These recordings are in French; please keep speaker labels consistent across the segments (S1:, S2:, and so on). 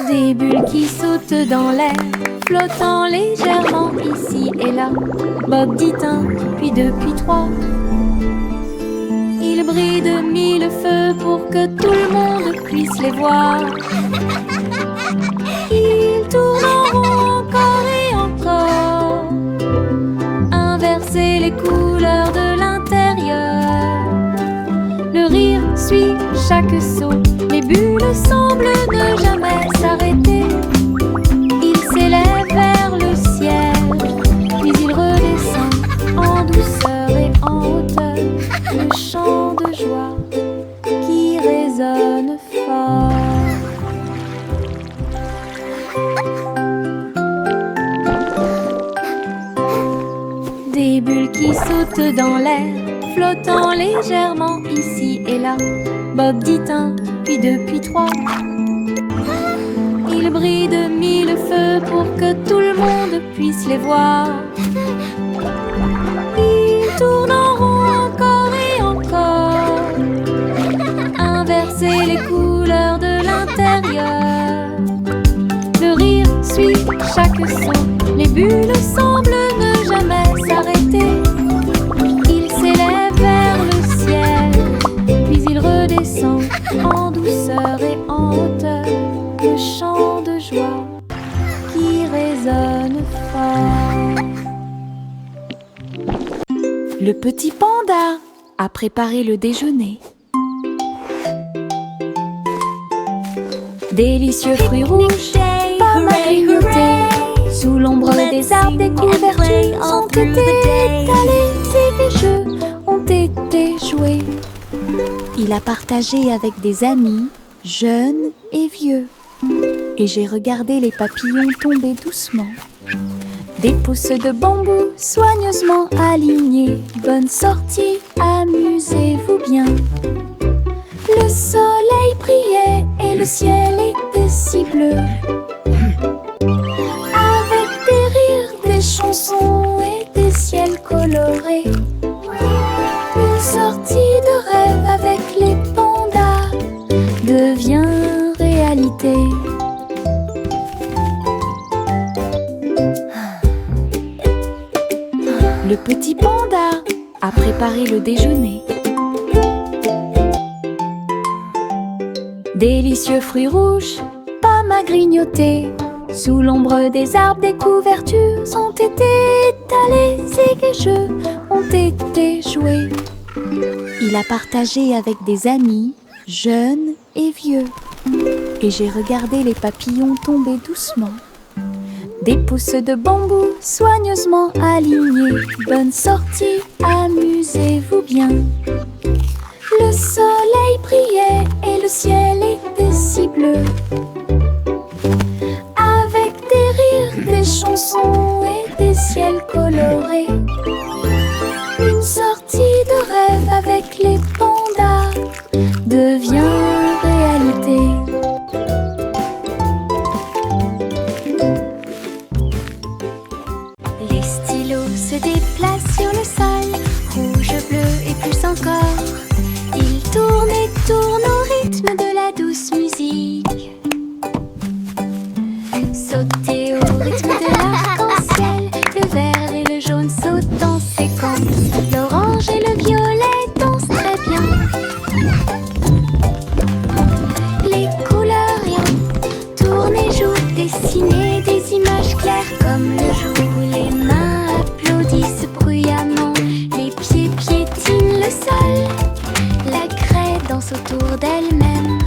S1: Des bulles qui sautent dans l'air, flottant légèrement ici et là. Bob dit un, puis deux, puis trois. Ils brillent de mille feux pour que tout le monde puisse les voir. Ils tournent en rond encore et encore, inverser les couleurs de l'intérieur. Le rire suit chaque saut, les bulles semblent ne jamais s'arrêter. Ils s'élèvent vers le ciel, puis ils redescendent en douceur et en hauteur. Le chant de joie qui résonne fort. Des bulles qui sautent dans l'air, flottant légèrement ici et là. Bob dit un, puis deux, puis trois. Ils brillent de mille feux pour que tout le monde puisse les voir. Ils tournent en rond encore et encore, inverser les couleurs de l'intérieur. Le rire suit chaque son, les bulles semblent ne jamais s'arrêter. Ils s'élèvent vers le ciel, puis ils redescendent en douceur et en hauteur. Le chant de joie qui résonne fort. Le petit panda a préparé le déjeuner. Délicieux fruits rouges, pommes à grignoter. Sous l'ombre des arbres, des couvertures ont été étalées et les jeux ont été joués. Il a partagé avec des amis, jeunes et vieux. Et j'ai regardé les papillons tomber doucement. Des pousses de bambou soigneusement alignées. Bonne sortie, amusez-vous bien. Le soleil brillait et le ciel était si bleu. Avec des rires, des chansons et des ciels colorés. Une sortie de rêve avec les pandas devient réalité. Le petit panda a préparé le déjeuner. Délicieux fruits rouges, pommes à grignoter. Sous l'ombre des arbres, des couvertures ont été étalées et les jeux ont été joués. Il a partagé avec des amis, jeunes et vieux. Et j'ai regardé les papillons tomber doucement. Des pousses de bambou soigneusement alignées. Bonne sortie, amusez-vous bien. Le soleil brillait et le ciel était si bleu. Avec des rires, des chansons et des ciels colorés. Une sortie de rêve avec les pandas devient réalité. Les stylos se déplacent sur le sol, rouge, bleu et plus encore. Ils tournent et tournent au rythme de la douce musique. Sautez au rythme de l'arc-en-ciel, le vert et le jaune sautent en séquence. L'orange et le violet dansent très bien. Les couleurs riant, tournent et jouent, dessinent des images claires comme le jour. Les mains applaudissent bruyamment, les pieds piétinent le sol. La craie danse autour d'elle-même,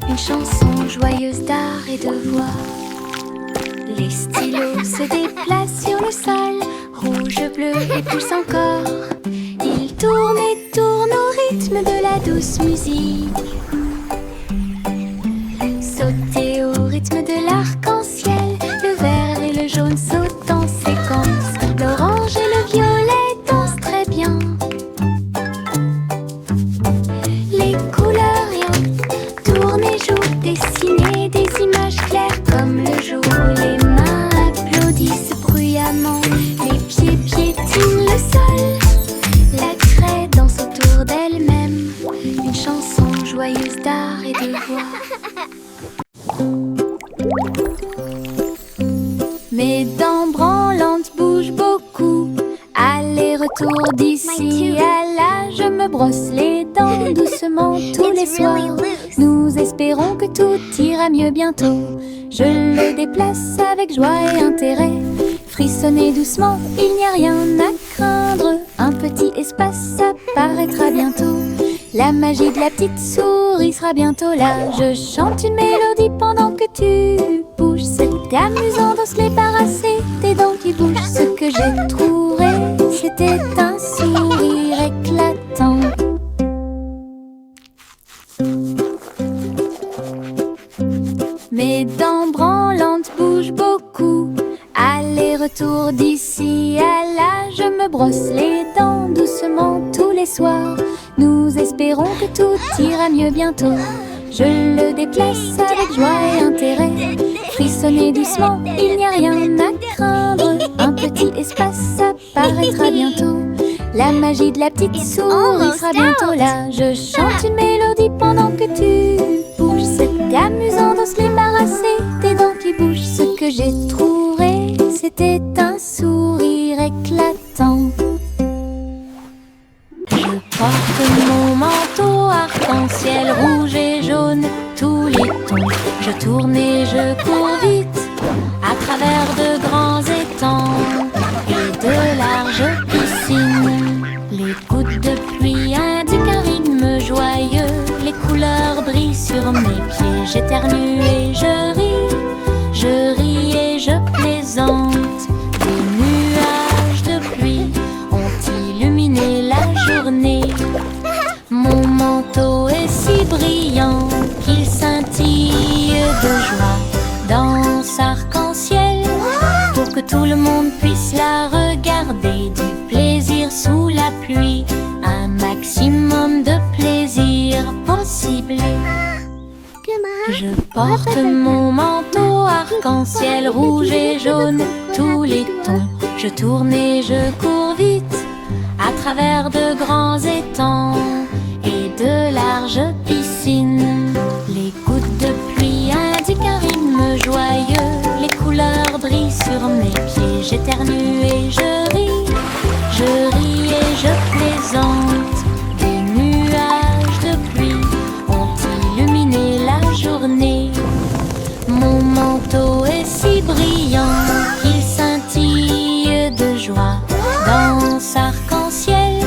S1: une chanson joyeuse d'art et de voix. Les stylos se déplacent sur le sol, rouge, bleu et plus encore. Ils tournent et tournent au rythme de la douce musique. Sautez au rythme de l'arc-en-ciel, le vert et le jaune sautent en séquence. L'orange et le violet dansent très bien. Les couleurs riant, tournent et jouent, dessinent des images claires comme le jour. Les mains applaudissent bruyamment, les pieds piétinent le sol. La craie danse autour d'elle-même, une chanson joyeuse d'art et de voix. Mes dents branlantes bougent beaucoup. Aller-retour d'ici à là, je me brosse les dents doucement tous les soirs. Nous espérons que tout ira mieux bientôt. Je le déplace avec joie et intérêt. Frissonnez doucement, il n'y a rien à craindre. Un petit espace apparaîtra bientôt. La magie de la petite souris sera bientôt là. Je chante une mélodie pendant que tu bouges. C'est amusant de se débarrasser des dents qui bougent. Ce que j'ai trouvé, c'était un sourire éclatant. Mes dents branlantes bougent beaucoup. Aller-retour d'ici à là, je me brosse les dents doucement tous les soirs. Nous espérons que tout ira mieux bientôt. Je le déplace avec joie et intérêt. Frissonnez doucement, il n'y a rien à craindre. Un petit espace apparaîtra bientôt. La magie de la petite souris sera bientôt là. Je chante une mélodie pendant que tu bouges. C'est amusant de se débarrasser des dents qui bougent. Ce que j'ai trouvé, c'était un sourire éclatant. Je porte mon manteau arc-en-ciel rouge et jaune, tous les tons. Je tourne et je cours vite à travers de grands étangs et de larges piscines. Les gouttes de pluie indiquent un rythme joyeux. Les couleurs brillent sur mes pieds. J'éternue et je ris et je plaisante. Des nuages de pluie ont illuminé la journée. Mon manteau est si brillant qu'il scintille de joie. Danse arc-en-ciel pour que tout le monde puisse la regarder. Du plaisir sous la pluie, un maximum de plaisir possible. Je porte mon manteau arc-en-ciel rouge et jaune, tous les tons. Je tourne et je cours vite à travers de grands étangs et de larges piscines. Les gouttes de pluie indiquent un rythme joyeux. Les couleurs brillent sur mes pieds. J'éternue et je ris et je plaisante. Des nuages de pluie ont illuminé la journée. Mon manteau est si brillant qu'il scintille de joie. Danse arc-en-ciel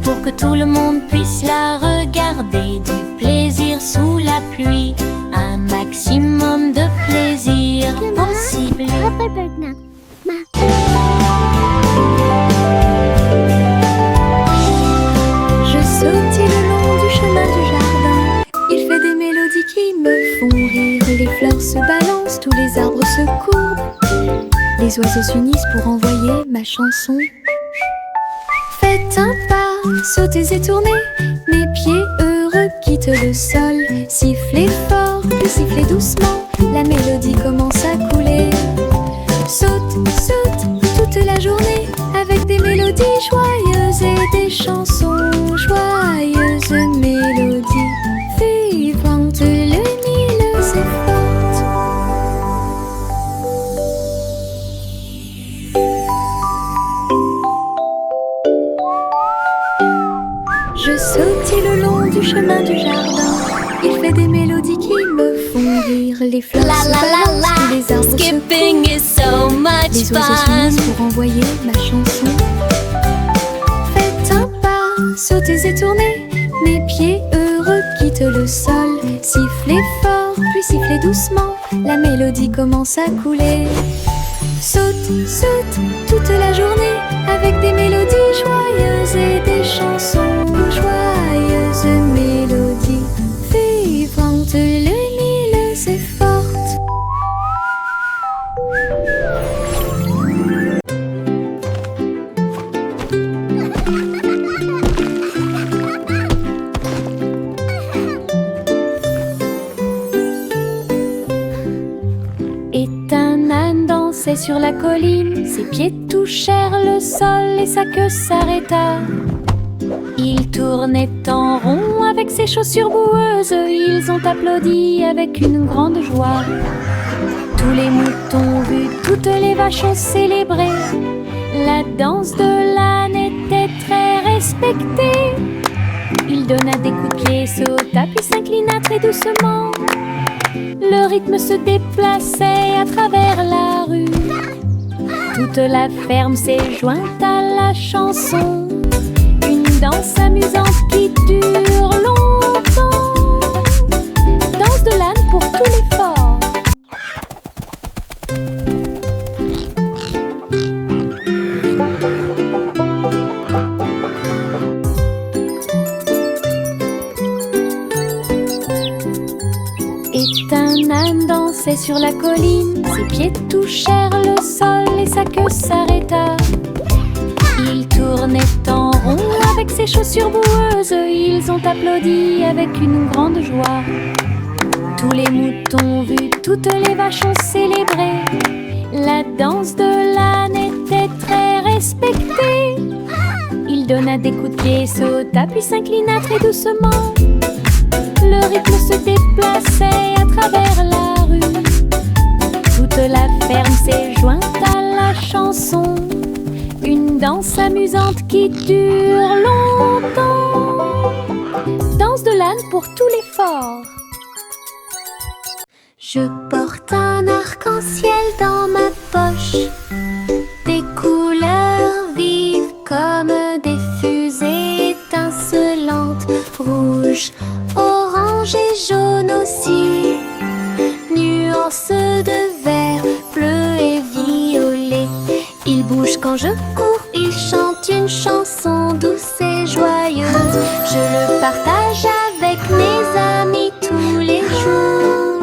S1: pour que tout le monde puisse la regarder. Du plaisir sous la pluie, un maximum de plaisir possible. Je sautille le long du chemin du jardin. Il fait des mélodies qui me font rire. Les fleurs se balancent, tous les arbres se courbent. Les oiseaux s'unissent pour envoyer ma chanson. Faites un pas, sautez et tournez. Mes pieds heureux quittent le sol. Sifflez fort, puis sifflez doucement. La mélodie commence à couler. Saute, saute toute la journée avec des mélodies joyeuses et des chansons joyeuses. Mélodies vivantes, lumineuses et fortes. Je sautille le long du chemin du jardin. Il fait des mélodies qui me font rire. Les fleurs se balancent, tous les arbres
S2: Skipping is so much
S1: les oiseaux
S2: fun.
S1: s'unissent pour envoyer ma chanson. Faites un pas, sautez et tournez. Mes pieds heureux quittent le sol. Sifflez fort, puis sifflez doucement. La mélodie commence à couler. Saute, saute toute la journée avec des mélodies joyeuses et des chansons joyeuses. Mélodies vivantes, lumineuses et fortes. Et un âne dansait sur la colline. Ses pieds touchèrent le sol et sa queue s'arrêta. Il tournait en rond avec ses chaussures boueuses. Ils ont applaudi avec une grande joie. Tous les moutons vus, toutes les vaches ont célébré. La danse de l'âne était très respectée. Il donna des coups de pied, sauta puis s'inclina très doucement. Le rythme se déplaçait à travers la rue. Toute la ferme s'est jointe à la chanson. Une danse amusante qui dure longtemps. Danse de l'âne pour tous les forts. Et un âne dansait sur la colline. Ses pieds touchèrent le sol et sa queue s'arrêta. Il tournait en rond avec ses chaussures boueuses. Ils ont applaudi avec une grande joie. Tous les moutons vus, toutes les vaches ont célébré. La danse de l'âne était très respectée. Il donna des coups de pied, sauta puis s'inclina très doucement. Le rythme se déplaçait à travers la rue. Toute la ferme s'est jointe à la chanson. Une danse amusante qui dure longtemps. Danse de l'âne pour tous les forts. Je porte un arc-en-ciel dans ma poche. Des couleurs vives comme des fusées étincelantes. Rouge, orange et jaune aussi. Nuances de vert, bleu et violet. Il bouge quand je cours, il chante une chanson douce et joyeuse. Je le partage avec mes amis tous les jours.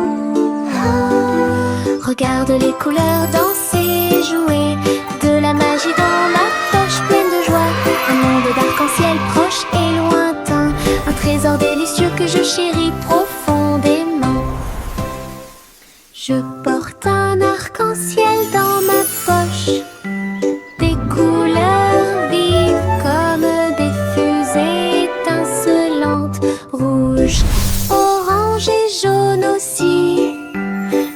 S1: Regarde les couleurs danser, jouer. De la magie dans ma poche pleine de joie. Un monde d'arc-en-ciel proche et lointain. Un trésor délicieux que je chéris profondément. Je porte un arc-en-ciel dans ma poche. Des couleurs vives comme des fusées étincelantes. Rouge, orange et jaune aussi.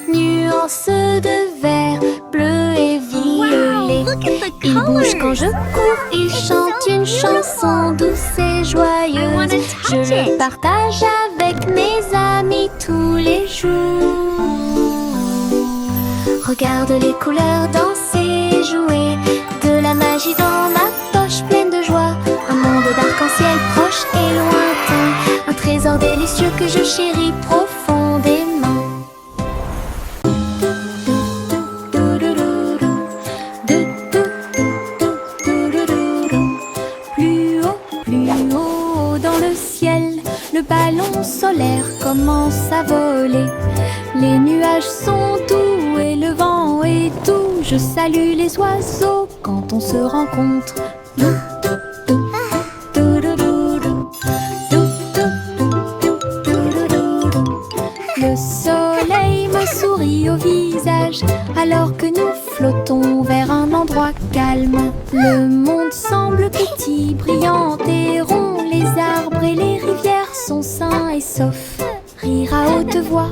S1: Nuances de vert, bleu et violet. Il bouge quand je cours, il chante une chanson douce et joyeuse. Je le partage avec mes amis tous les jours. Regarde les couleurs danser, jouer. De la magie dans ma poche pleine de joie. Un monde d'arc-en-ciel proche et lointain. Un trésor délicieux que je chéris profondément. Plus haut dans le ciel, le ballon solaire commence à voler. Les nuages sont doux et le vent est doux. Je salue les oiseaux quand on se rencontre. Le soleil me sourit au visage alors que nous flottons vers un endroit calme. Le monde semble petit, brillant et rond. Les arbres et les rivières sont sains et saufs. Rire à haute voix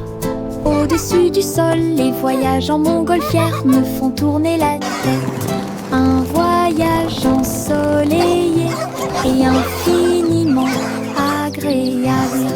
S1: au-dessus du sol. Les voyages en montgolfière me font tourner la tête. Un voyage ensoleillé et infiniment agréable.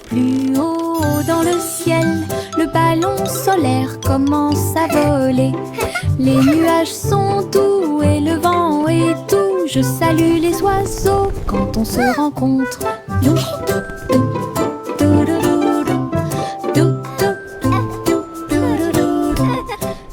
S1: Plus haut dans le ciel, le ballon solaire commence à voler. Les nuages sont doux et le vent est doux. Je salue les oiseaux quand on se rencontre.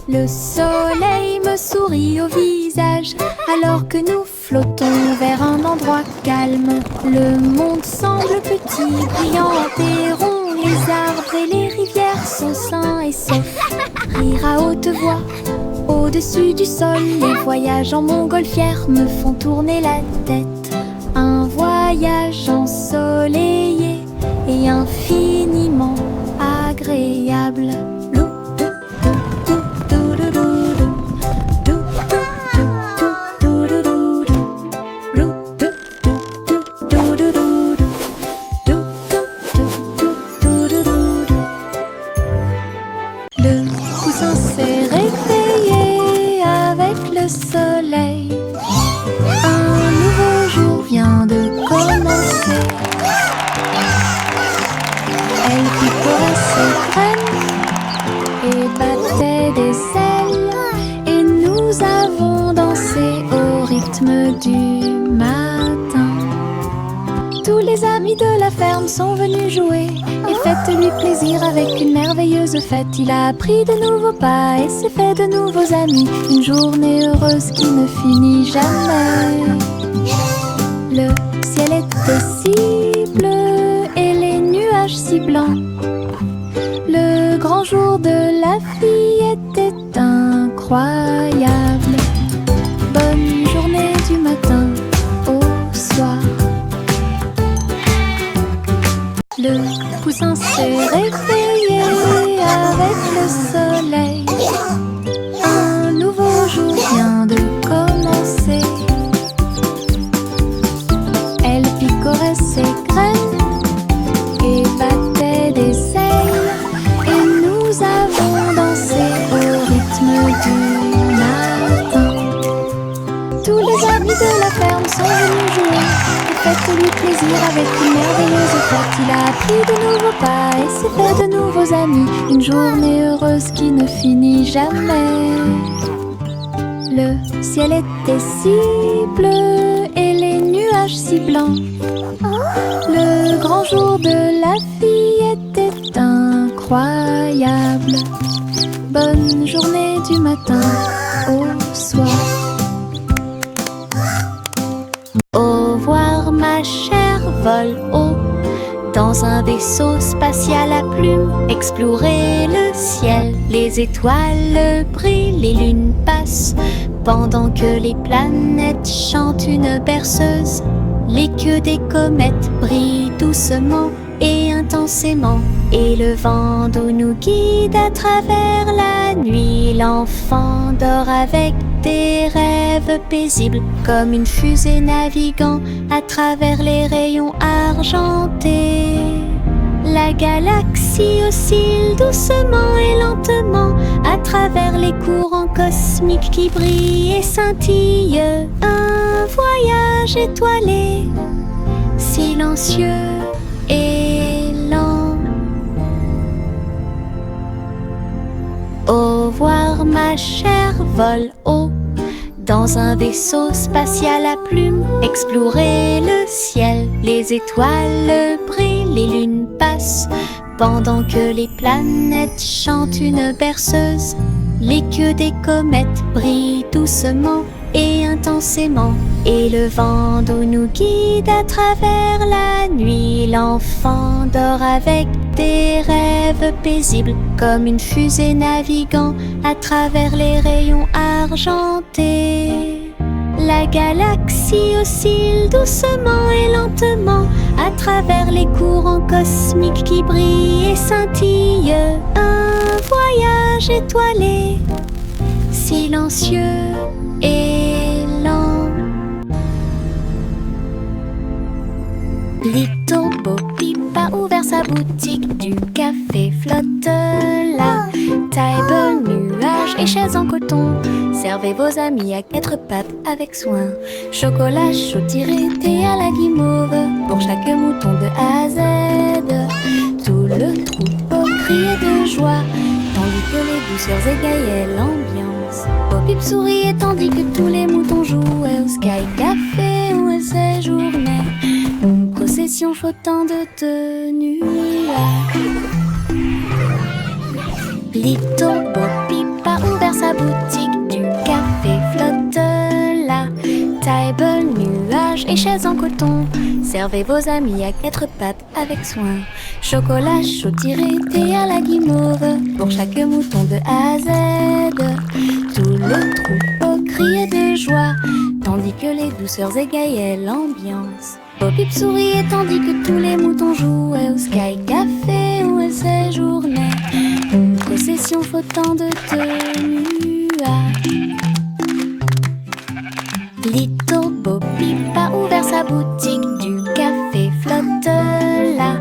S1: Le soleil me sourit au visage alors que nous flottons vers un endroit calme. Le monde semble petit, brillant et rond. Les arbres et les rivières sont sains et saufs. Rire à haute voix, au-dessus du sol. Les voyages en montgolfière me font tourner la tête. Un voyage ensoleillé et infiniment agréable. Le poussin s'est réveillé avec le soleil. Un nouveau jour vient de commencer. Elle picorait ses graines et battait des ailes. Et nous avons dansé au rythme du matin. Tous les amis de la ferme sont venus jouer et faites-lui plaisir avec une merveilleuse fête. Il a appris de nouveaux pas et s'est fait de nouveaux amis. Une journée heureuse qui ne finit jamais. Le ciel était si bleu et les nuages si blancs. Le grand jour de la fille était incroyable. Bonne journée du matin au soir. Le poussin s'est réveillé avec le soleil. Un nouveau jour vient de commencer. Elle picorait ses graines et battait des ailes. Et nous avons dansé au rythme du matin. Tous les amis de la ferme sont venus jouer. Faites-lui plaisir avec une merveilleuse fête. Il a appris de nouveaux pas et s'est fait de nouveaux amis. Une journée heureuse qui ne finit jamais. Le ciel était si bleu et les nuages si blancs. Le grand jour de la fille était incroyable. Bonne journée du matin au soir. Au revoir ma chère, vole haut dans un vaisseau spatial à plumes. Explorer le ciel, les étoiles brillent, les lunes passent pendant que les planètes chantent une berceuse. Les queues des comètes brillent doucement et intensément, et le vent d'eau nous guide à travers la nuit. L'enfant dort avec des rêves paisibles, comme une fusée naviguant à travers les rayons argentés. La galaxie oscille doucement et lentement à travers les courants cosmiques qui brillent et scintillent. Un voyage étoilé, silencieux et lent. Au revoir ma chère, vole haut dans un vaisseau spatial à plumes. Explorer le ciel, les étoiles brillent, les lunes passent pendant que les planètes chantent une berceuse. Les queues des comètes brillent doucement et intensément, et le vent d'eau nous guide à travers la nuit. L'enfant dort avec des rêves paisibles, comme une fusée naviguant à travers les rayons argentés. La galaxie oscille doucement et lentement à travers les courants cosmiques qui brillent et scintillent. Un voyage étoilé, silencieux et lent. Little Bo Peep a ouvert sa boutique, du café flotte là. Table, nuages et chaises en coton. Servez vos amis à quatre pattes avec soin. Chocolat chaud tiré, thé à la guimauve, pour chaque mouton de A à Z. Tout le troupeau criait de joie, tandis que les douceurs égayaient l'ambiance. Bo Peep souriait tandis que tous les moutons jouaient au Sky Café où elle séjournait. Une procession flottant de nuages. Little Bo Peep a ouvert sa boutique, du café flotte là. Table, nuages et et chaises en coton. Servez vos amis à quatre pattes avec soin. Chocolat chaud tiré, thé à la guimauve, pour chaque mouton de A à Z. Tout le troupeau criait de joie, tandis que les douceurs égayaient l'ambiance. Pop-Pip souriait tandis que tous les moutons jouaient au Sky Café où elle séjournait. Une procession flottant de nuages. Little Bo-Peep a ouvert sa boutique, du café flotte là.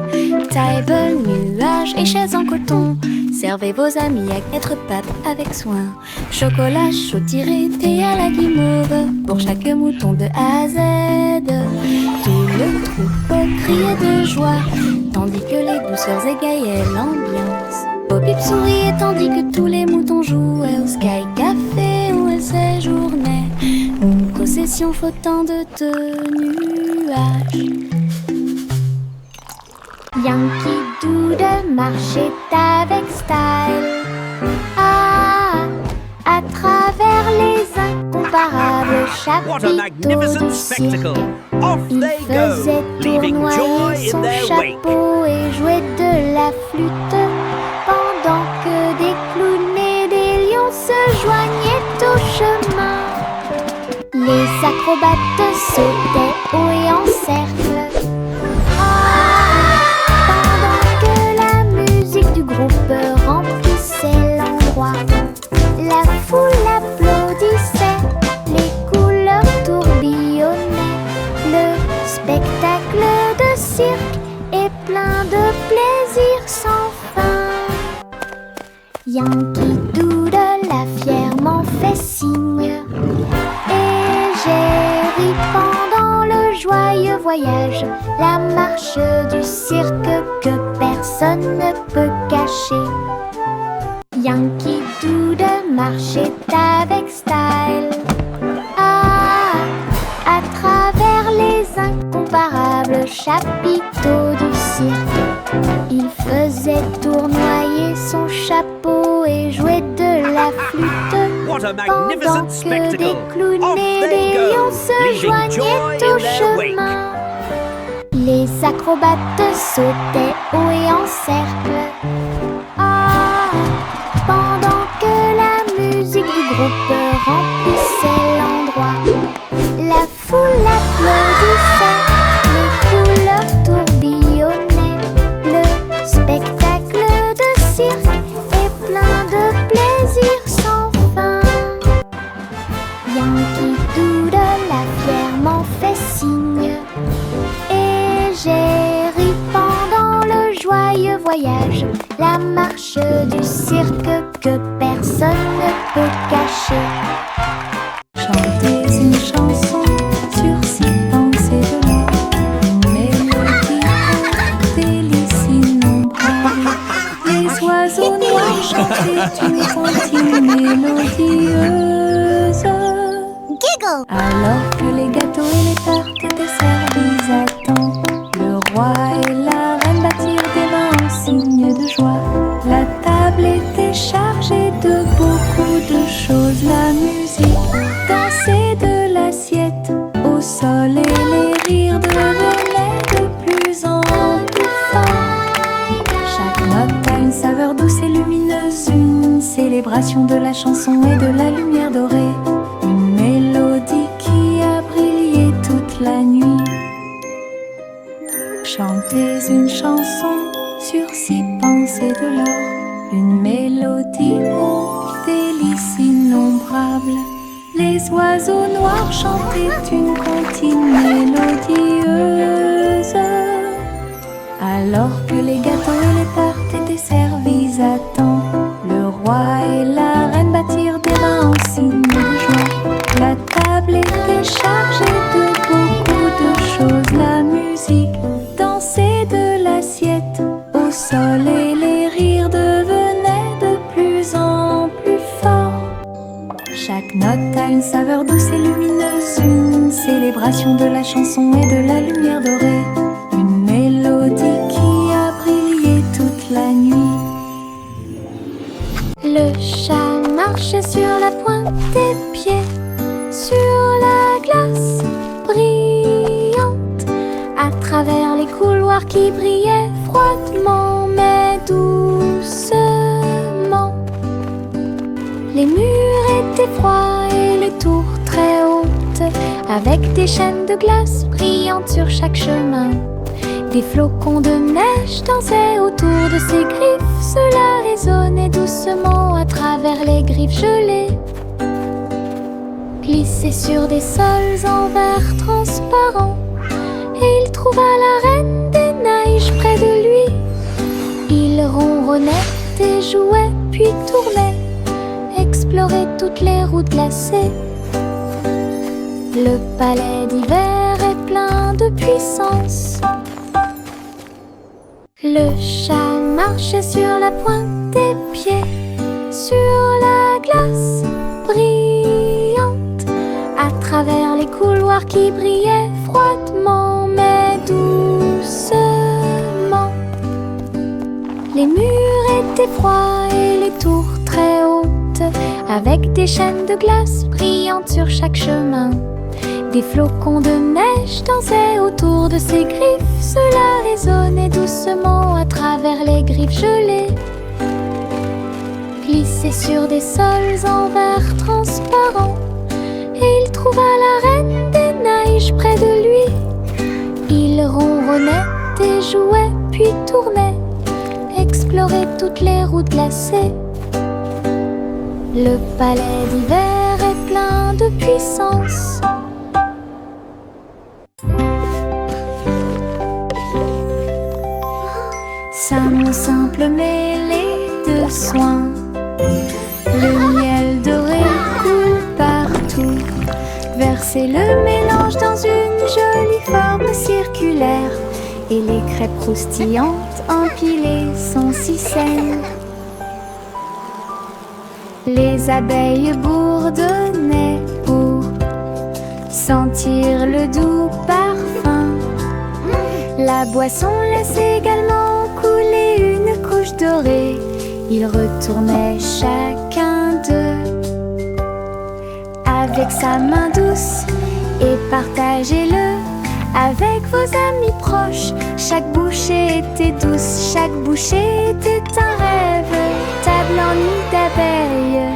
S1: Table, nuages et chaises en coton. Servez vos amis à quatre pattes avec soin. Chocolat chaud tiré, thé à la guimauve, pour chaque mouton de A à Z. Tout le troupeau criait de joie, tandis que les douceurs égayaient l'ambiance. Pop-Pip souriait tandis que tous les moutons jouaient au Sky Café où elle séjournait. Une procession flottant de nuages. Yankee Doodle marchait avec style. Ah, à travers les incomparables
S3: What a
S1: chapiteaux
S3: magnificent
S1: du cirque.
S3: spectacle! Off
S1: Il
S3: they go,
S1: faisait
S3: leaving joy
S1: tournoyer
S3: in
S1: son
S3: their wake.
S1: chapeau et jouait de la flûte, pendant que des clowns et des lions se joignaient au chemin. Les acrobates sautaient haut et en cercle. Pendant que la musique du groupe remplissait l'endroit, la foule applaudissait, les couleurs tourbillonnaient. Le spectacle de cirque est plein de plaisir sans fin. Yankee Doodle a fièrement fait signe, et j'ai ri pendant le joyeux voyage, la marche du cirque que personne ne peut cacher. Yankee Doodle marchait avec style. Ah, à travers les incomparables chapiteaux du cirque, il faisait tournoyer son chapeau et jouait de la flûte,
S3: What a
S1: pendant
S3: magnificent
S1: que
S3: spectacle!
S1: des clowns
S3: Off
S1: et
S3: they
S1: des
S3: go,
S1: lions se
S3: leaving
S1: joignaient
S3: joy
S1: au
S3: in their wake.
S1: chemin. Les acrobates sautaient haut et en cercle. Ah, pendant que la musique du groupe remplissait l'endroit, la foule applaudissait, les couleurs tourbillonnaient. Le spectacle de cirque est plein de plaisir sans fin. Yankee Doodle a fièrement fait signe, et j'ai ri pendant le joyeux voyage, la marche du cirque que personne ne peut cacher. Chantez une chanson sur six pensées de l'or, une mélodie haute, délice innombrable. Les oiseaux noirs chantaient une continue mélodieuse. Alors que les gâteaux et les tartes étaient servis à temps, le roi et la reine battirent des mains en signe de joie. La table était chargée de beaucoup de choses. La musique dansait de l'assiette au sol et les rires devenaient de plus en plus forts. Chaque note a une saveur douce et lumineuse, une célébration de la chanson et de la lumière dorée. Une mélodie qui a brillé toute la nuit. Chantez une chanson sur six pensées de l'or, une mélodie haute, délice innombrable. Les oiseaux noirs chantaient une comptine mélodieuse. Alors que les gâteaux et les tartes étaient servis à temps, le roi et la reine battirent des mains en signe de joie. La table était chargée de beaucoup de choses. La musique dansait de l'assiette au sol et les rires devenaient de plus en plus forts. Chaque note a une saveur douce et lumineuse, une célébration de la chanson et de la lumière dorée. Une mélodie qui a brillé toute la nuit. Le chat marchait sur la pointe des pieds, sur la glace brillante. les couloirs qui brillaient froidement mais doucement. Les murs étaient froids et les tours très hautes, avec des chaînes de glace brillantes sur chaque chemin. Des flocons de neige dansaient autour de ses griffes. Cela résonnait doucement à travers les griffes gelées. Glissait sur des sols en verre transparent, et il trouva la reine des neiges près de lui. Il ronronnait et jouait, puis tournait, explorait toutes les routes glacées. Le palais d'hiver est plein de puissance. Le chat marchait sur la pointe des pieds, sur la glace brillante, à travers les couloirs qui brillaient froidement mais doucement. Les murs étaient froids et les tours très hautes, avec des chaînes de glace brillantes sur chaque chemin. Des flocons de neige dansaient autour de ses griffes. Cela résonnait doucement à travers les griffes gelées. Glissait sur des sols en verre transparent, et il trouva la reine des neiges près de lui. Il ronronnait et jouait, puis tournait, explorait toutes les routes glacées. Le palais d'hiver est plein de puissance. Sa main simple mêlée de soins, le miel doré coule partout. Versez le mélange dans une jolie forme circulaire, et les crêpes croustillantes empilées sont si saines. Les abeilles bourdonnaient pour sentir le doux parfum. La boisson laisse également couler une couche dorée. Ils retournaient chacun d'eux avec sa main douce, et partagez-le avec vos amis proches. Chaque bouchée était douce, chaque bouchée était un rêve. Table en nid d'abeilles.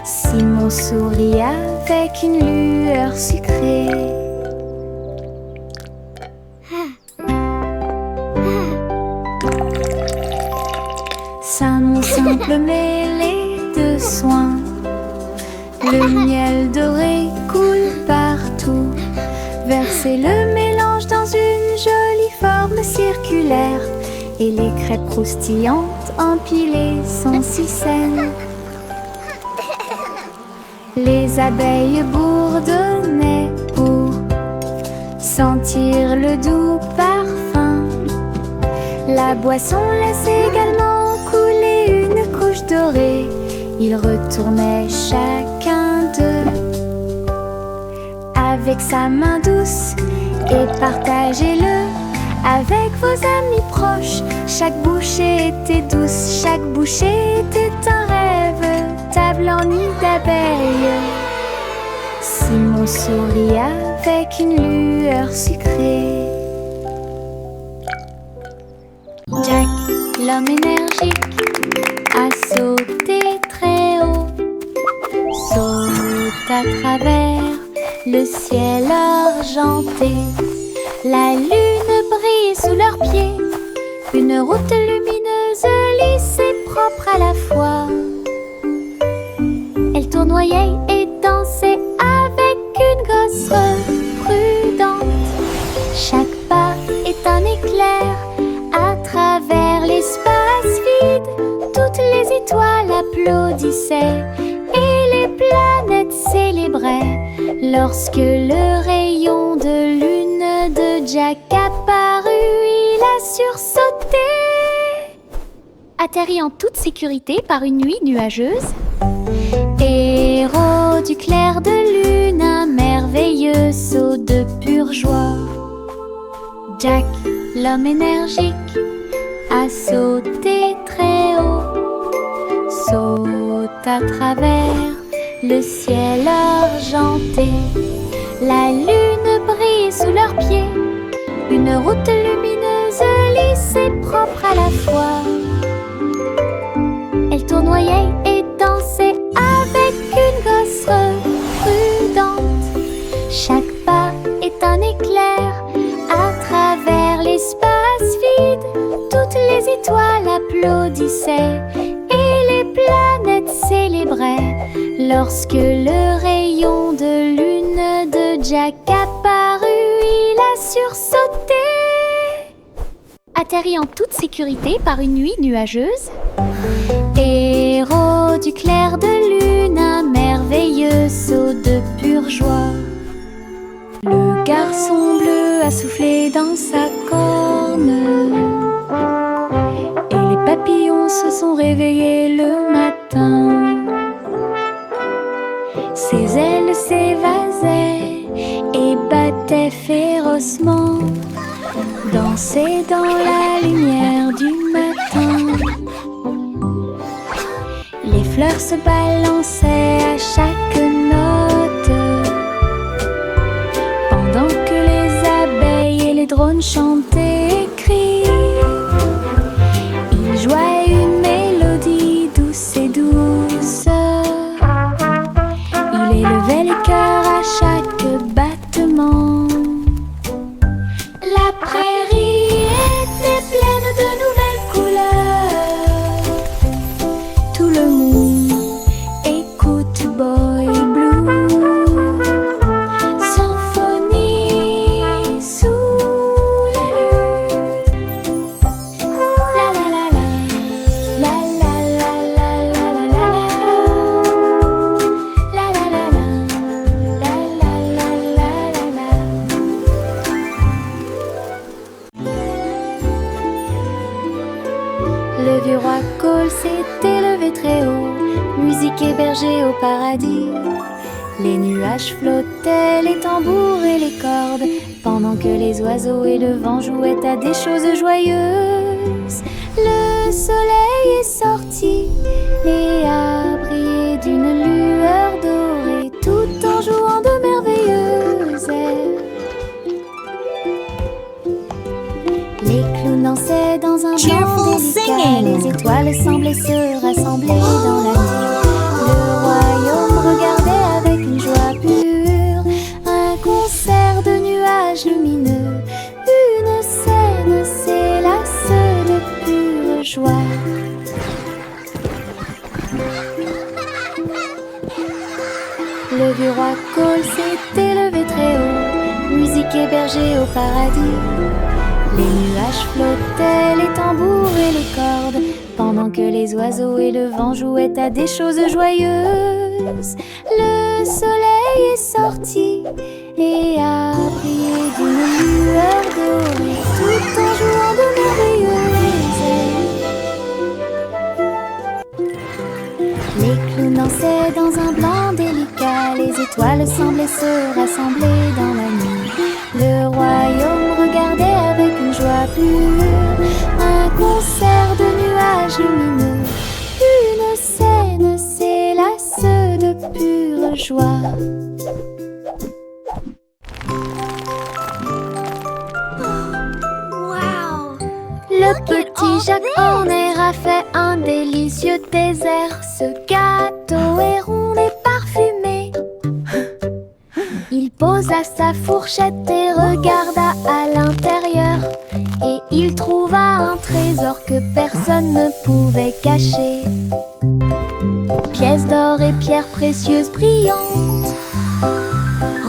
S1: Simon sourit avec une lueur sucrée. Sa main simple mêlée de soins, le miel doré coule partout. Versez le mélange dans une jolie forme circulaire, et les crêpes croustillantes empilées sont si saines. Les abeilles bourdonnaient pour sentir le doux parfum. La boisson laisse également couler une couche dorée. Ils retournaient chacun d'eux avec sa main douce, et partagez-le avec vos amis proches. Chaque bouchée était douce, chaque bouchée était un rêve. Table en nid d'abeilles. Simon sourit avec une lueur sucrée. Jack, l'homme énergique, a sauté très haut, saute à travers le ciel argenté. La lune brille sous leurs pieds, une route lumineuse, lisse et propre à la fois. Elle tournoyait et dansait avec une gosse prudente. Chaque pas est un éclair à travers l'espace vide. Toutes les étoiles applaudissaient et les planètes célébraient lorsque le rayon de lune de Jack apparut. Il a sursauté, atterri en toute sécurité par une nuit nuageuse. Héros du clair de lune, un merveilleux saut de pure joie. Jack, l'homme énergique, a sauté très haut, saute à travers le ciel argenté. La lune brille sous leurs pieds, une Une route lumineuse, lisse et propre à la fois. Elle tournoyait et dansait avec une gosse prudente. Chaque pas est un éclair à travers l'espace vide. Toutes les étoiles applaudissaient et les planètes célébraient lorsque le rayon de lune de Jack apparut. Il a sursauté, atterri en toute sécurité par une nuit nuageuse. Héros du clair de lune, un merveilleux saut de pure joie. Le garçon bleu a soufflé dans sa corne et les papillons se sont réveillés le matin. Ses ailes s'évasaient et battaient férocement, dansaient dans la lumière du matin. Les fleurs se balançaient à chaque note, pendant que les abeilles et les drones chantaient et crient. Ils jouaient une mélodie douce et douce. Il élevait les cœurs à chaque battement. La prairie était pleine de nouvelles couleurs. Tout le monde écoute Boy Blue. Symphonie sous la lune. La la la la, la la la la la la la. La la la la, la la la la la. Le vieux roi Cole s'était levé très haut, musique hébergée au paradis. Les nuages flottaient, les tambours et les cordes, pendant que les oiseaux et le vent jouaient à des choses joyeuses. Le soleil est sorti et a brillé d'une lueur dorée, tout en jouant de merveilleuses airs. Les clowns dansaient dans un blanc délicat, les étoiles semblaient se rassembler dans la nuit. Le royaume regardait avec une joie pure un concert de nuages lumineux. Une scène s'élasse de pure joie. Le vieux roi Cole s'était levé très haut, musique hébergée au paradis. Les nuages flottaient, les tambours et les cordes, pendant que les oiseaux et le vent jouaient à des choses joyeuses. Le soleil est sorti et a brillé d'une lueur dorée, tout en jouant de merveilleuses airs. Les clowns dansaient dans un blanc délicat, les étoiles semblaient se rassembler dans la nuit. Le royaume regardait avec une joie pure un concert de nuages lumineux. Une scène s'élasse de pure joie. Le petit Jacques en air a fait un délicieux dessert. Ce gâteau est rond et parfumé. Il posa sa fourchette et regarda à l'intérieur, et il trouva un trésor que personne ne pouvait cacher. Pièces d'or et pierres précieuses brillantes,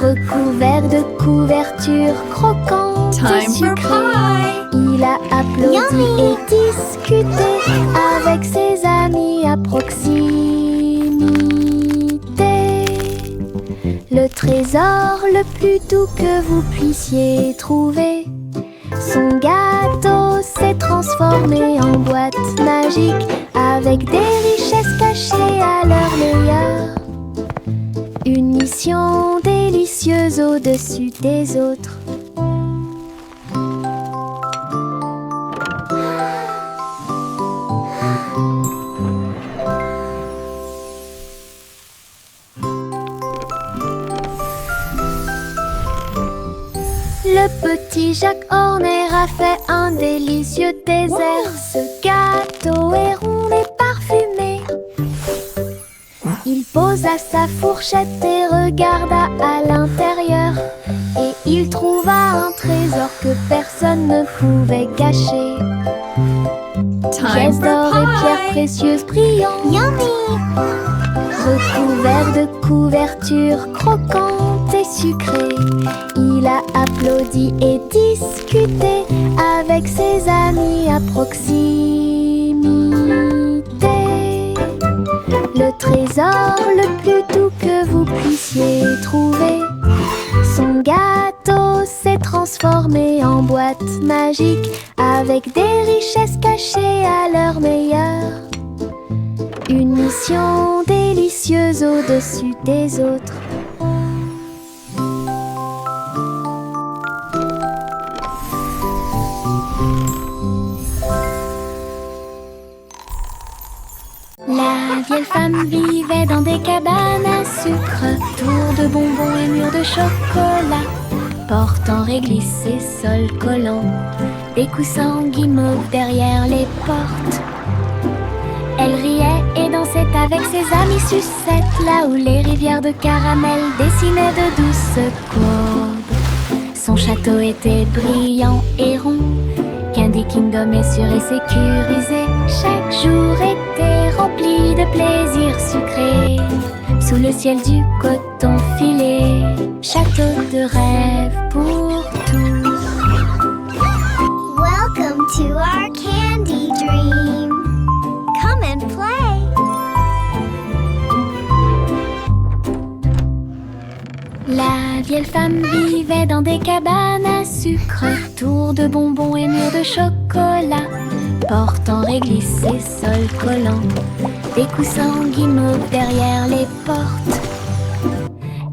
S1: recouverts de couvertures croquantes et sucrées. Il a applaudi et discuté avec ses amis à proximité. Le trésor le plus doux que vous puissiez trouver. Son gâteau s'est transformé en boîte magique, avec des richesses cachées à leur meilleur. Une mission délicieuse au-dessus des autres. Le petit Jacques Horner a fait un délicieux dessert. Ce gâteau est rond et parfumé. Il posa sa fourchette et regarda à l'intérieur. Et il trouva un trésor que personne ne pouvait cacher. Pièces d'or et pierres précieuses brillantes. Yummy! Recouvert de couvertures croquantes et sucrées. Il a applaudi et discuté avec ses amis à proximité. Le trésor le plus doux que vous puissiez trouver. Son gâteau s'est transformé en boîte magique avec des richesses cachées à leur meilleur. Une mission délicieuse au-dessus des autres. La vieille femme vivait dans des cabanes à sucre, tours de bonbons et murs de chocolat, portes en réglisse et sols collants, des coussins guimauves derrière les portes. Elle riait et dansait avec ses amis sucettes, là où les rivières de caramel dessinaient de douces courbes. Son château était brillant et rond, Candy Kingdom est sûr et sécurisé. Chaque jour était rempli de plaisirs sucrés. Sous le ciel du coton filé, château de rêve pour tous.
S3: Welcome to our candy dream. Come and play.
S1: La vieille femme vivait dans des cabanes à sucre, tours de bonbons et murs de chocolat, portes en réglisse et sols collants, des coussins guimauves derrière les portes.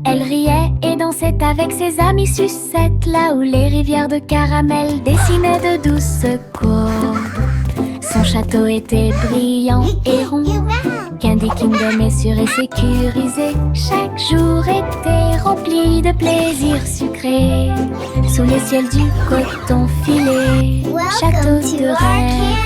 S1: Elle riait et dansait avec ses amis sucettes, là où les rivières de caramel dessinaient de douces courbes. Son château était brillant et rond, Candy Kingdom est sûr et sécurisé. Chaque jour était rempli de plaisirs sucrés. Sous le ciel du coton filé, château de rêve